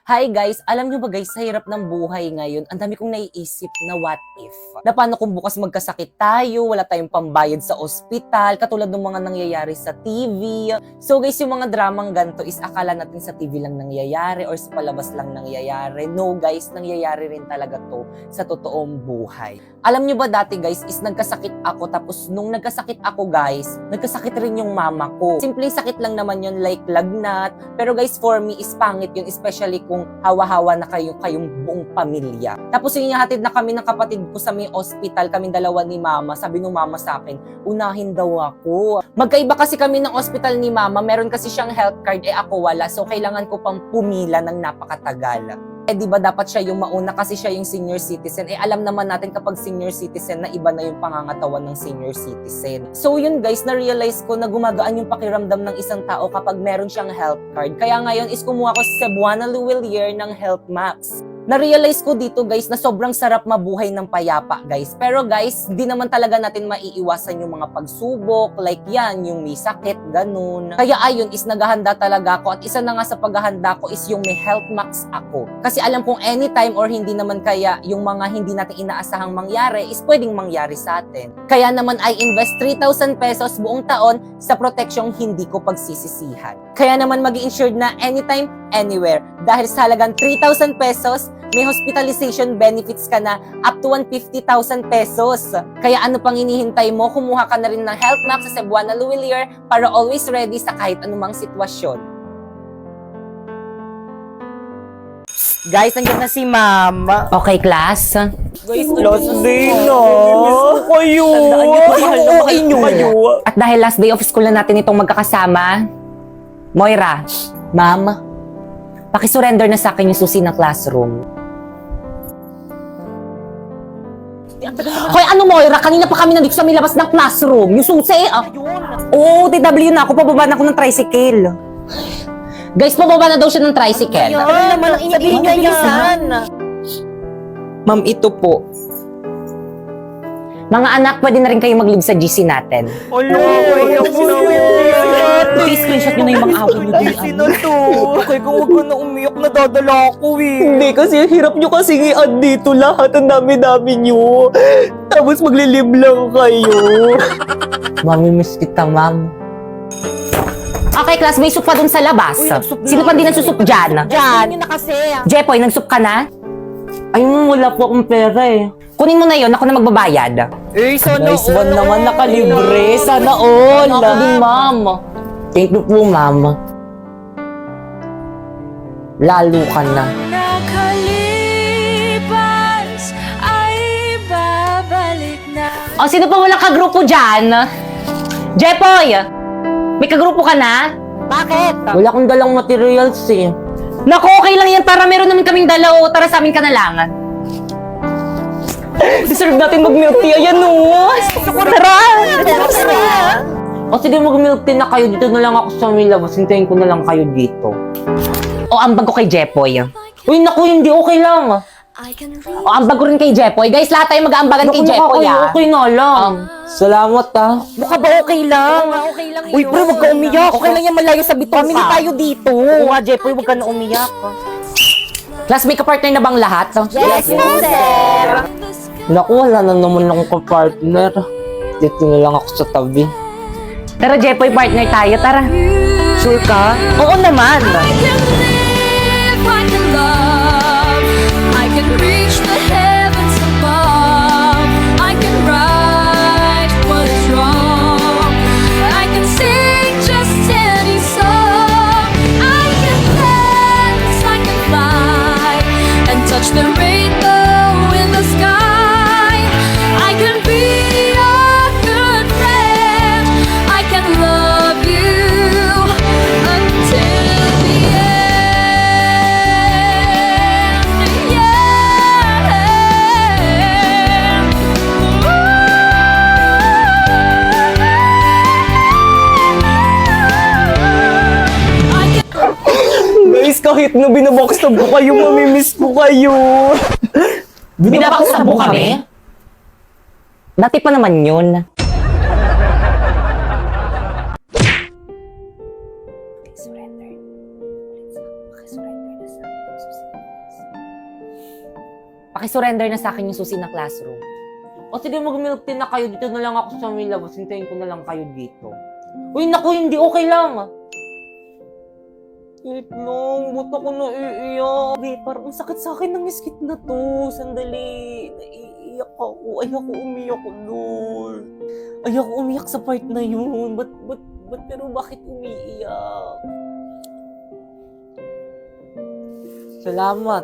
Hi guys, alam nyo ba guys, sa hirap ng buhay ngayon, ang dami kong naiisip na what if. Na paano kung bukas magkasakit tayo, wala tayong pambayad sa ospital, katulad ng mga nangyayari sa TV. So guys, yung mga dramang ganito is akala natin sa TV lang nangyayari or sa palabas lang nangyayari. No guys, nangyayari rin talaga to sa totoong buhay. Alam nyo ba dati guys, is nagkasakit ako, tapos nung nagkasakit ako guys, nagkasakit rin yung mama ko. Simpleng sakit lang naman yun, like lagnat. Pero guys, for me is pangit yun, especially kung hawa-hawa na kayong buong pamilya. Tapos yung ihahatid na kami ng kapatid ko sa may hospital, kaming dalawa ni mama, sabi nung mama sa akin, unahin daw ako. Magkaiba kasi kami ng hospital ni mama, meron kasi siyang health card, ako wala, so kailangan ko pang pumila ng napakatagal. Di ba dapat siya yung mauna kasi siya yung senior citizen. Alam naman natin kapag senior citizen na iba na yung pangangatawan ng senior citizen. So yun guys, na-realize ko na gumagaan yung pakiramdam ng isang tao kapag meron siyang health card. Kaya ngayon is kumuha ko sa Cebuana Luwilier ng Health Max. Na-realize ko dito guys na sobrang sarap mabuhay ng payapa guys. Pero guys, di naman talaga natin maiiwasan yung mga pagsubok, like yan, yung may sakit, ganun. Kaya ayun is naghahanda talaga ako at isa na nga sa paghahanda ko is yung may Health Max ako. Kasi alam kong anytime or hindi naman kaya yung mga hindi natin inaasahang mangyari is pwedeng mangyari sa atin. Kaya naman I invest 3,000 pesos buong taon sa proteksyong hindi ko pagsisisihan. Kaya naman mag-i-insured na anytime, anywhere. Dahil sa halagang 3,000 pesos, may hospitalization benefits ka na up to 150,000 pesos. Kaya ano pang hinihintay mo? Kumuha ka na rin ng Health Max sa Cebuana Luwilier para always ready sa kahit anumang sitwasyon. Guys, nandiyan na si Mama. Okay, class? Guys, Last day na. Kayo. Tandaan niyo, mahal na mahal Kayo. kayo. At dahil last day of school na natin itong magkakasama, Moira, Ma'am, pakisurrender na sa akin yung susi ng classroom. Hoy, ano Moira? Kanina pa kami nandito sa may labas ng classroom. Yung susi, Oo, TW na ako. Pababa na ako ng tricycle. Guys, pababa na daw siya ng tricycle. Ano naman ang inibihin niya yan? Ma'am, ito po. Mga anak, pwede na rin kayo mag-live sa GC natin. I-screenshot nyo na yung mga away nyo din. Sino to? Kaya kung huwag ka na umiyak, nadadala ako eh. Hindi kasi hirap nyo kasi i-add dito lahat. Ang dami-dami nyo. Tapos maglilib lang kayo. Mamimiss kita, ma'am. Okay, class, may soup pa dun sa labas. Sino pa din nagsusup dyan? Yan. Yun na kasi. Jepoy, nagsup ka na? Ayun, wala po akong pera eh. Kunin mo na yon, ako na magbabayad. Sana Nice one naman, nakalibre. Sana all. Ako din, ma'am. Thank you po, ma'am. Lalo ka na. Nakalipas ay babalik na. O, sino pa walang kagrupo dyan? Jepoy! May kagrupo ka na? Bakit? Wala akong dalang materials eh. Naku, okay lang yan. Tara, meron naman kaming dalaw. Tara sa amin ka na lang. Deserve natin mag-milk tea. Ayan o. Tara! O sige, mag-milk tea na kayo. Dito na lang ako sa may labas. Hintayin ko na lang kayo dito. O, ambag ko kay Jepoy. Uy, naku, hindi. Okay lang. I can O, ambag ko rin kay Jepoy. Guys, lahat tayo mag-aambagan kay Jepoy, Okay na lang. Salamat ah. Mukha ba okay lang? okay lang Uy, pre, huwag ka umiyak. Okay lang yan, malayo sa bitong Family tayo dito. Oo nga, Jeffoy, huwag ka na umiyak. Class, may kapartner na bang lahat? Yes, sir. Naku, wala na naman akong kapartner. Dito na lang ako sa tabi. Tara, Jepoy, partner tayo. Tara. Sure ka? Oo naman. I can live, I can love, I can reach the heavens above, I can right what is wrong, I can sing just any song, I can dance, I can fly, and touch the rainbow in the sky, I can be your good friend, I can love you until the end. Yeah. I can Guys, kahit na binabackstab ko kayo, mamimiss ko kayo. Binabaksab mo kami? Dati pa naman yun. Surrender. Surrender na sa akin. Pakisurrender na sa akin yung susi ng classroom. O sige, mag-milk tea na kayo. Dito na lang ako sa may labas. Hintayin ko na lang kayo dito. Uy, naku, hindi. Okay lang. Wait lang, ba't ako naiiyak? Wait, parang ang sakit sa akin ng skit na to. Sandali. Naiiyak ako. Ayoko umiyak doon. Ayoko umiyak sa part na yun. Pero bakit umiiyak? Salamat.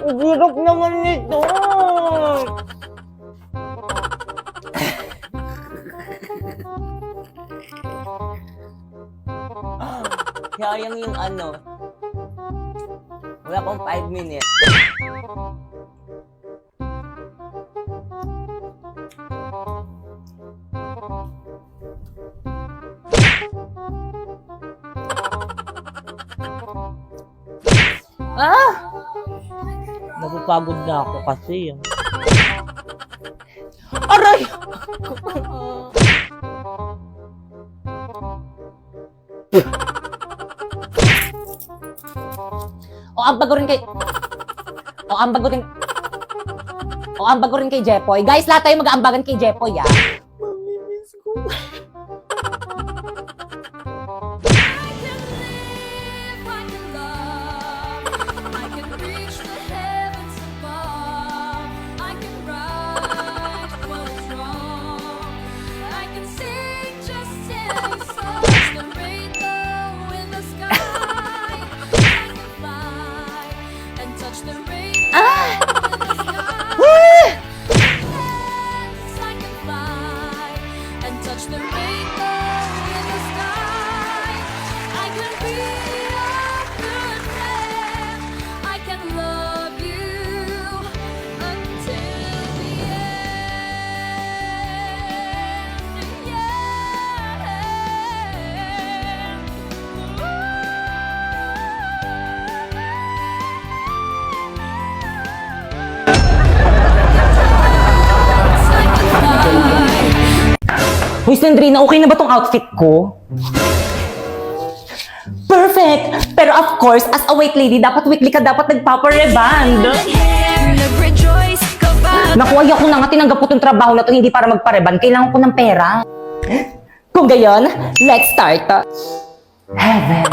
Ang hirap naman nito. Sayang yung ano. Wala pang 5 minutes. Napapagod na ako kasi. Aray! O ambag ko rin kay Jepoy. Guys, lahat tayo mag-aambagan kay Jepoy, ah. Mamimiss ko. I can reach the heavens above. I can write what is wrong. I can sing just silly songs. The rainbow in the sky. I can fly and touch the rainbow in the sky. Yes, I can fly and touch the rainbow in the sky. I can be a good friend. I can love you until the Hoy, Sandrina, okay na ba tong outfit ko? Perfect! Pero of course, as a white lady, dapat weekly ka dapat nagpapareband. Nag-rejoice ka ba? Naku, ayaw ko na nga tinanggap ko tong trabaho na to hindi para magpareband. Kailangan ko ng pera. Kung gayon, let's start. Heaven.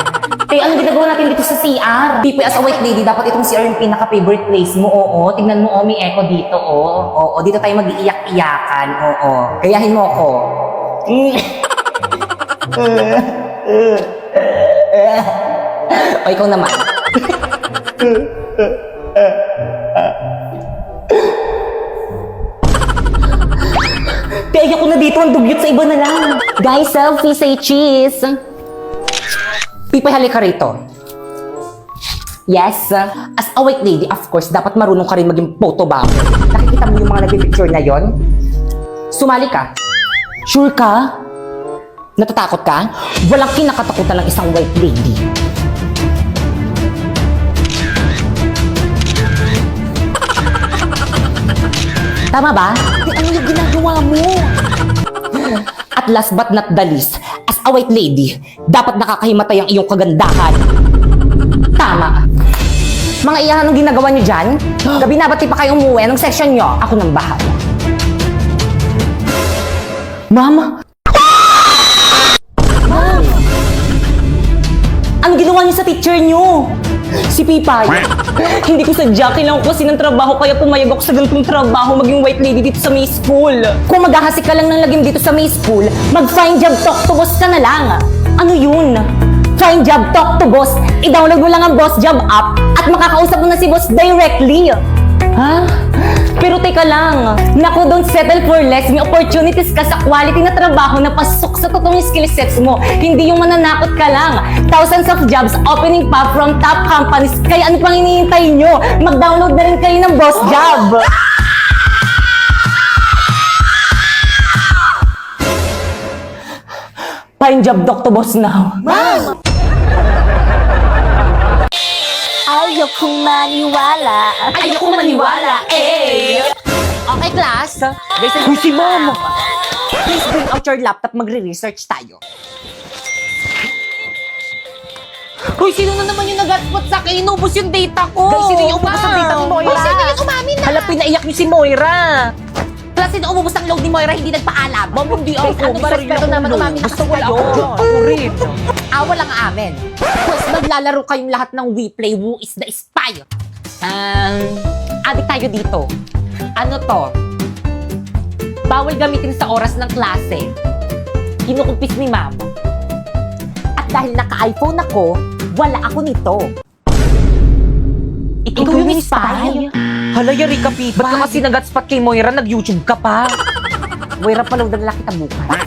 Kaya anong ginagawa natin dito sa CR? Tipo, as a white lady, dapat itong CR yung pinaka-favorite place mo. Oo, tignan mo, may echo dito, oo. Oo, dito tayo mag-iiyak-iyakan. Oo, gayahin mo ako. O, ikaw naman. Kaya ako na dito, ang dugyot sa iba na lang. Guys, selfie, say cheese. Pipay, halika rito. Yes, as a white lady, of course, dapat marunong ka rin maging photo bomb. Nakikita mo yung mga nagpipicture na yon? Sumali ka. Sure ka? Natatakot ka? Walang kinakatakutan ng isang white lady. Tama ba? Ano yung ginagawa mo? At last but not the least, as a white lady, dapat nakakahimatay ang iyong kagandahan. Tama. Mga iyahan, anong ginagawa niyo dyan? Gabi na, ba't di pa kayo umuwi? Anong section niyo? Ako nang bahala. Mama! Ma'am! Anong ginawa niyo sa teacher niyo? Si Pipay. Hindi ko sadya, kailangan ko kasi ng trabaho kaya pumayag ako sa ganitong trabaho maging white lady dito sa May School. Kung maghahasik ka lang ng lagim dito sa May School, mag-find job talk to boss ka na lang. Ano yun? Find job talk to boss. I-download mo lang ang Boss Job app at makakausap mo na si boss directly. Ha? Pero teka lang. Naku, don't settle for less. May opportunities ka sa quality na trabaho na pasok sa totoong skill sets mo. Hindi yung mananakot ka lang. Thousands of jobs opening pa from top companies. Kaya ano pang hinihintay nyo? Mag-download na rin kayo ng Boss Job. Find job talk to boss now. Ma'am! Ayokong maniwala. Ayokong maniwala, eh! Okay, class. Guys, Si Ma'am! please bring out your laptop. Magre-research tayo. Hoy, sino na naman yung nag-hotspot sa akin? Inubos yung data ko! Guys, sino yung umubos ang data ni Moira? Hoy, sino yung umamin na? Hala, pinaiyak niyo si Moira. Plus, sino umubos ang load ni Moira, hindi nagpaalam. Ma'am, hindi ako. Guys, ano ba, Sarili respeto akong naman, load. umamin na Basta kasi wala kayo. ako dyan. Ako rin. Walang amin. Pues, maglalaro kayong lahat ng We Play Who is the Spy. Adik tayo dito. Ano to? Bawal gamitin sa oras ng klase. Kinukumpis ni ma'am. At dahil naka-iPhone ako, wala ako nito. Ikaw yung spy? Hala, yari ka, Pete. Ba't ka kasi nag-hotspot kay Moira? Nag-YouTube ka pa. Moira, paloadan lang kita bukas.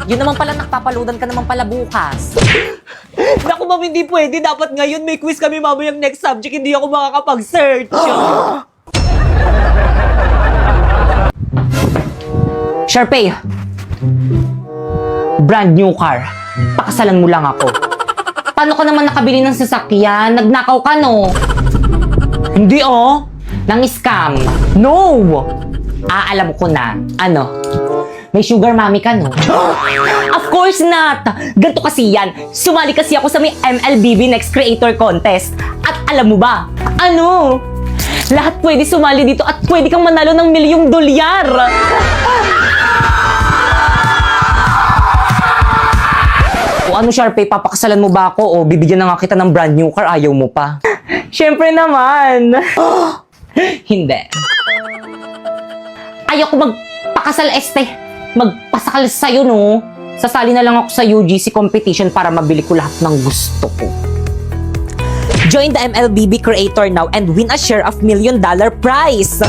Yun naman pala, nakpapaloadan ka naman pala bukas. Naku, ma'am, hindi pwede. Dapat ngayon may quiz kami mamayang next subject. Hindi ako makakapag-search. Sharpay, brand new car. Pakasalan mo lang ako. Paano ka naman nakabili ng sasakyan? Nagnakaw ka, no? Hindi, oh. Nang scam. No! Alam ko na. Ano? May sugar mommy ka, no? Of course not! Ganto kasi yan. Sumali kasi ako sa may MLBB Next Creator Contest. At alam mo ba? Ano? Lahat pwede sumali dito at pwede kang manalo ng $1,000,000. O ano, Sharpay, papakasalan mo ba ako o bibigyan na nga kita ng brand new car, ayaw mo pa? Siyempre naman. Hindi. Ayoko magpakasal, magpasakal sa'yo, no? Sasali na lang ako sa UGC competition para mabili ko lahat ng gusto ko. Join the MLBB Creator now and win a share of $1,000,000 prize.